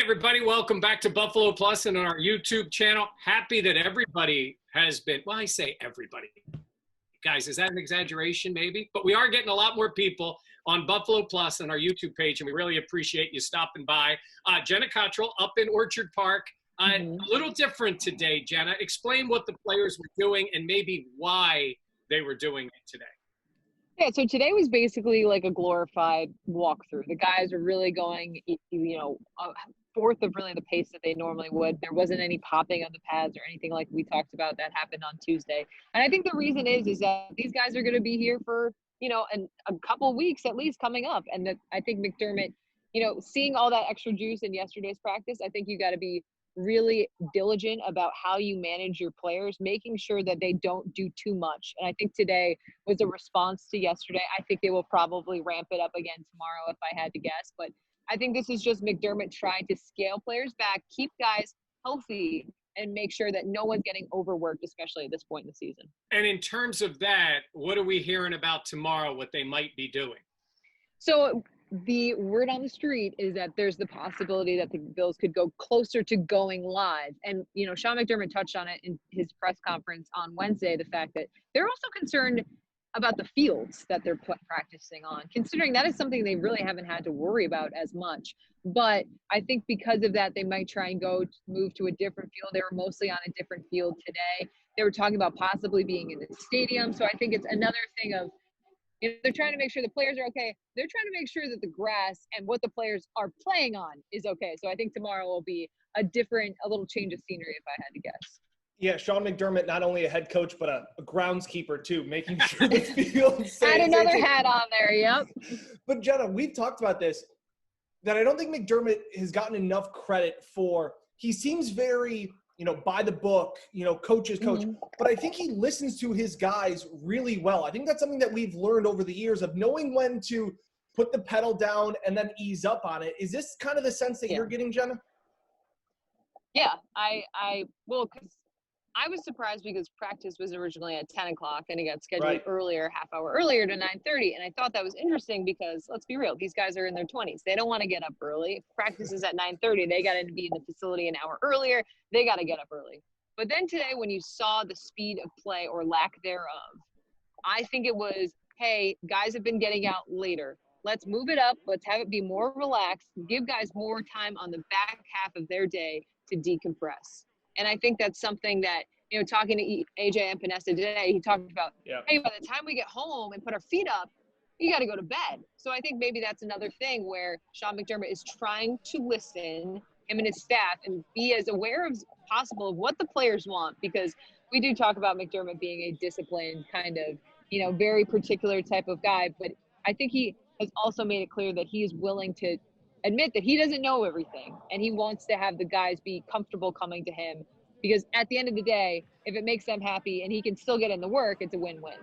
everybody. Welcome back to Buffalo Plus and on our YouTube channel. Happy that everybody has been, well, I say everybody. Guys, is that an exaggeration maybe? But we are getting a lot more people on Buffalo Plus and our YouTube page, and we really appreciate you stopping by. Jenna Cottrell up in Orchard Park. A little different today, Jenna. Explain what the players were doing and maybe why they were doing it today. Yeah, so today was basically like a glorified walkthrough. The guys are really going, a fourth of really the pace that they normally would. There wasn't any popping of the pads or anything like we talked about that happened on Tuesday. And I think the reason is that these guys are going to be here for, a couple weeks at least coming up. And that I think McDermott, seeing all that extra juice in yesterday's practice, I think you got to be really diligent about how you manage your players, making sure that they don't do too much. And I think today was a response to yesterday. I think they will probably ramp it up again tomorrow if I had to guess. But I think this is just McDermott trying to scale players back, keep guys healthy, and make sure that no one's getting overworked, especially at this point in the season. And in terms of that, what are we hearing about tomorrow, what they might be doing? So the word on the street is that there's the possibility that the Bills could go closer to going live. And, Sean McDermott touched on it in his press conference on Wednesday, the fact that they're also concerned about the fields that they're practicing on, considering that is something they really haven't had to worry about as much. But I think because of that, they might try and move to a different field. They were mostly on a different field today. They were talking about possibly being in the stadium. So I think it's another thing of, they're trying to make sure the players are okay. They're trying to make sure that the grass and what the players are playing on is okay. So I think tomorrow will be a little change of scenery if I had to guess. Yeah, Sean McDermott, not only a head coach, but a groundskeeper too, making sure the field stays. Add another hat on there, yep. But Jenna, we've talked about this, that I don't think McDermott has gotten enough credit for. He seems very, by the book, coach's coach. Mm-hmm. But I think he listens to his guys really well. I think that's something that we've learned over the years of knowing when to put the pedal down and then ease up on it. Is this kind of the sense that you're getting, Jenna? Yeah, because I was surprised because practice was originally at 10 o'clock and it got scheduled earlier, half hour earlier to 9:30. And I thought that was interesting because, let's be real, these guys are in their 20s. They don't want to get up early. If practice is at 9:30. They got to be in the facility an hour earlier. They got to get up early. But then today, when you saw the speed of play or lack thereof, I think it was, hey, guys have been getting out later. Let's move it up. Let's have it be more relaxed. Give guys more time on the back half of their day to decompress. And I think that's something that, talking to AJ and Panessa today, he talked about, hey, by the time we get home and put our feet up, you got to go to bed. So I think maybe that's another thing where Sean McDermott is trying to listen, him and his staff, and be as aware as possible of what the players want, because we do talk about McDermott being a disciplined kind of, very particular type of guy. But I think he has also made it clear that he is willing to admit that he doesn't know everything, and he wants to have the guys be comfortable coming to him, because at the end of the day, if it makes them happy and he can still get in the work, it's a win-win.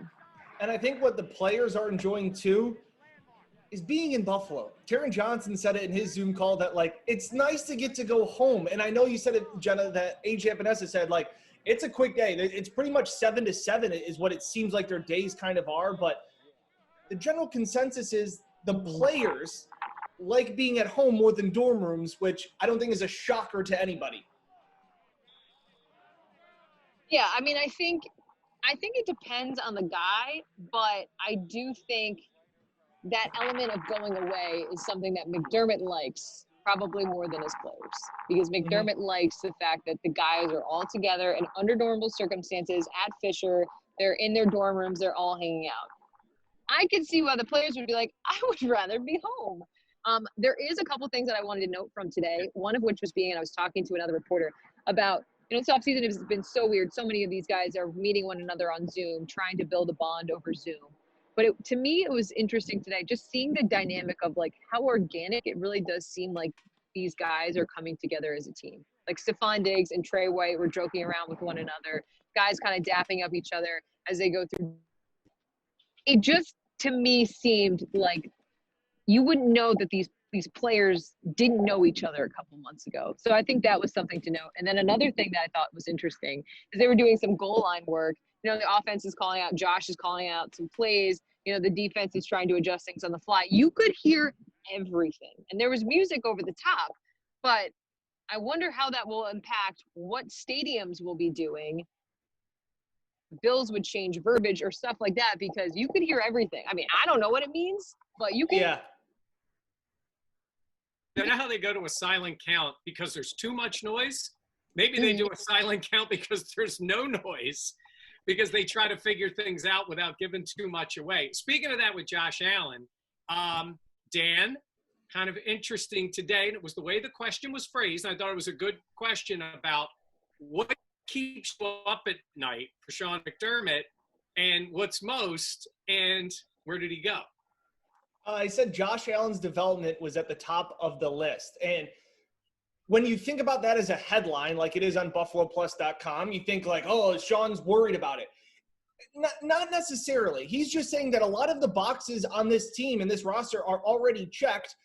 And I think what the players are enjoying too is being in Buffalo. Taron Johnson said it in his Zoom call that, it's nice to get to go home. And I know you said it, Jenna, that AJ Epinesa said, it's a quick day. It's pretty much 7 to 7 is what it seems like their days kind of are. But the general consensus is the players like being at home more than dorm rooms, which I don't think is a shocker to anybody. Yeah, I mean, I think it depends on the guy, but I do think that element of going away is something that McDermott likes probably more than his players, because McDermott likes the fact that the guys are all together and under normal circumstances at Fisher, they're in their dorm rooms, they're all hanging out. I could see why the players would be like, I would rather be home. There is a couple things that I wanted to note from today, one of which was and I was talking to another reporter about, this offseason has been so weird. So many of these guys are meeting one another on Zoom, trying to build a bond over Zoom. But to me, it was interesting today, just seeing the dynamic of how organic it really does seem like these guys are coming together as a team. Like Stephon Diggs and Trey White were joking around with one another, guys kind of dapping up each other as they go through. It just, to me, seemed like you wouldn't know that these players didn't know each other a couple months ago. So I think that was something to note. And then another thing that I thought was interesting is they were doing some goal line work. The offense is calling out, Josh is calling out some plays. The defense is trying to adjust things on the fly. You could hear everything. And there was music over the top, but I wonder how that will impact what stadiums will be doing. Bills would change verbiage or stuff like that because you could hear everything. I mean, I don't know what it means, but you can. Yeah. You know how they go to a silent count because there's too much noise? Maybe they do a silent count because there's no noise, because they try to figure things out without giving too much away. Speaking of that with Josh Allen, Dan, kind of interesting today, and it was the way the question was phrased. I thought it was a good question about what keeps you up at night for Sean McDermott, and what's most, and where did he go? I said Josh Allen's development was at the top of the list. And when you think about that as a headline, like it is on BuffaloPlus.com, you think like, oh, Sean's worried about it. Not necessarily. He's just saying that a lot of the boxes on this team and this roster are already checked.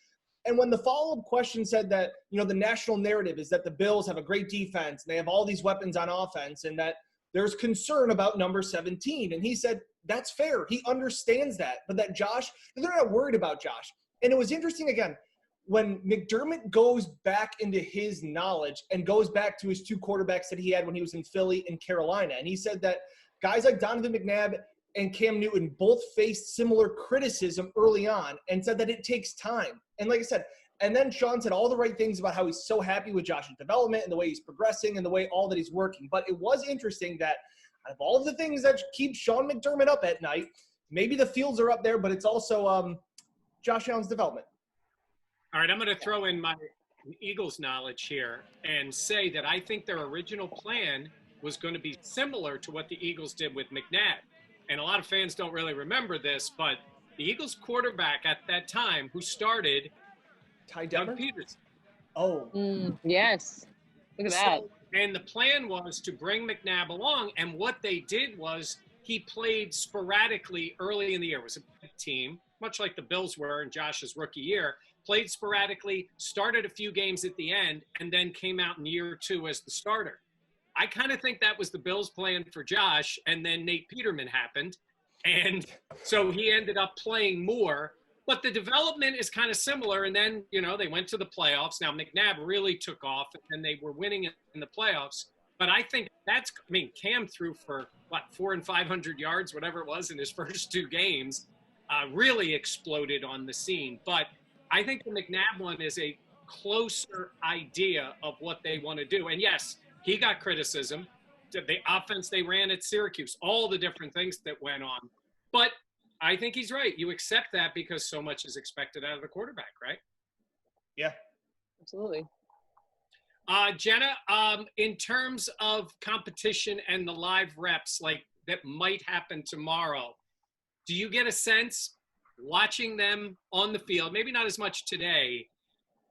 And when the follow-up question said that, you know, the national narrative is that the Bills have a great defense and they have all these weapons on offense and that there's concern about number 17. And he said, that's fair. He understands that. But that Josh, they're not worried about Josh. And it was interesting, again, when McDermott goes back into his knowledge and goes back to his two quarterbacks that he had when he was in Philly and Carolina. And he said that guys like Donovan McNabb and Cam Newton both faced similar criticism early on and said that it takes time. And like I said, and then Sean said all the right things about how he's so happy with Josh's development and the way he's progressing and the way all that he's working. But it was interesting that out of all of the things that keep Sean McDermott up at night, maybe the fields are up there, but it's also Josh Allen's development. All right, I'm going to throw in my Eagles knowledge here and say that I think their original plan was going to be similar to what the Eagles did with McNabb. And a lot of fans don't really remember this, but the Eagles quarterback at that time who started, Doug Peterson. Oh. Yes. Look at that. And the plan was to bring McNabb along, and what they did was he played sporadically early in the year. It was a team, much like the Bills were in Josh's rookie year, played sporadically, started a few games at the end, and then came out in year two as the starter. I kind of think that was the Bills' plan for Josh, and then Nate Peterman happened, and so he ended up playing more. But the development is kind of similar, and then, you know, they went to the playoffs. Now, McNabb really took off, and they were winning in the playoffs. But I think that's – I mean, Cam threw for, 400 and 500 yards, whatever it was, in his first two games, really exploded on the scene. But I think the McNabb one is a closer idea of what they want to do. And, yes, he got criticism. The offense they ran at Syracuse, all the different things that went on. But – I think he's right. You accept that because so much is expected out of the quarterback, right? Yeah. Absolutely. Jenna, in terms of competition and the live reps, like that might happen tomorrow, do you get a sense watching them on the field, maybe not as much today,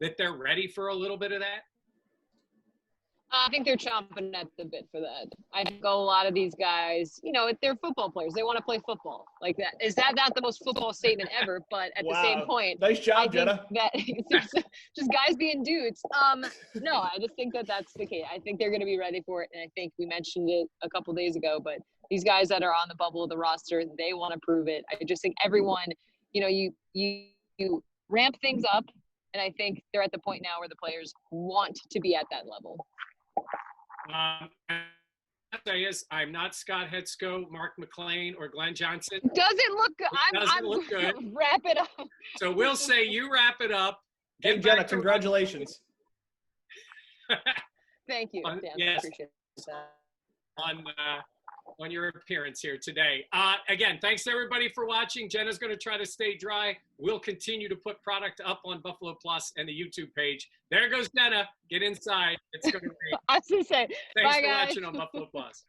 that they're ready for a little bit of that? I think they're chomping at the bit for that. I think a lot of these guys, you know, they're football players. They want to play football. Like that. Is that not the most football statement ever? But at the same point, nice job, Jenna. That it's just guys being dudes. No, I just think that that's the case. I think they're going to be ready for it. And I think we mentioned it a couple days ago, but these guys that are on the bubble of the roster, they want to prove it. I just think everyone, you know, you ramp things up. And I think they're at the point now where the players want to be at that level. I'm not Scott Hetzko, Mark McClain, or Glenn Johnson. Doesn't look good. I'm look good. Wrap it up. So we'll say you wrap it up. Hey, Jenna, congratulations. Thank you, Dan. Yes. Appreciate that. On your appearance here today. Again, thanks to everybody for watching. Jenna's going to try to stay dry. We'll continue to put product up on Buffalo Plus and the YouTube page. There goes Jenna. Get inside. It's going to be. I was going to say, thanks bye, for guys. watching on Buffalo Plus.